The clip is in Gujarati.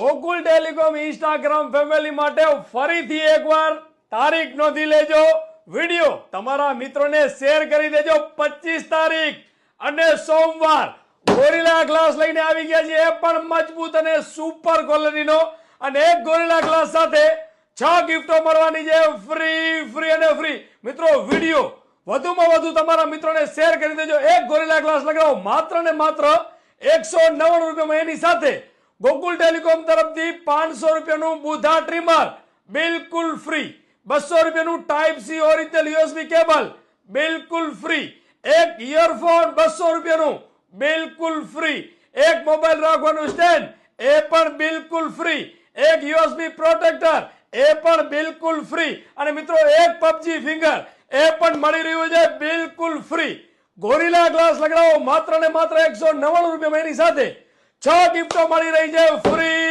ગોકુલ ટેલિકોમ ઇન્સ્ટાગ્રામ ફેમિલી માટે ફરીથી એકવાર તારીખ નોંધી લેજો, વિડિયો તમારા મિત્રોને શેર કરી દેજો। 25 તારીખ અને સોમવાર ગોરિલા ગ્લાસ લઈને આવી ગયા છે, એ પણ મજબૂત અને સુપર ક્વોલિટીનો, અને એક ગોરિલા ગ્લાસ સાથે 6 ગિફ્ટો મળવાની છે, ફ્રી અને ફ્રી। મિત્રો વિડિયો વધુમાં વધુ તમારા મિત્રોને શેર કરી દેજો। એક ગોરિલા ગ્લાસ લગાવો માત્ર ને માત્ર 199 રૂપિયામાં, એની સાથે ગોકુલ ટેલિકોમ તરફથી 500 રૂપિયાનું બુધા ટ્રીમર બિલકુલ ફ્રી, 200 રૂપિયાનું type C original USB cable બિલકુલ ફ્રી, એક ઇયરફોન 200 રૂપિયાનું બિલકુલ ફ્રી, એક મોબાઈલ રાખવાનું સ્ટેન્ડ એ પણ બિલકુલ ફ્રી, એક યુએસબી પ્રોટેક્ટર એ પણ બિલકુલ ફ્રી, અને મિત્રો એક પબજી ફિંગર એ પણ મળી રહ્યું છે બિલકુલ ફ્રી। ગોરિલા ગ્લાસ લગાવો માત્ર ને માત્ર 199 રૂપિયામાં, એની સાથે 6 ગિફ્ટો મળી રહી છે ફ્રી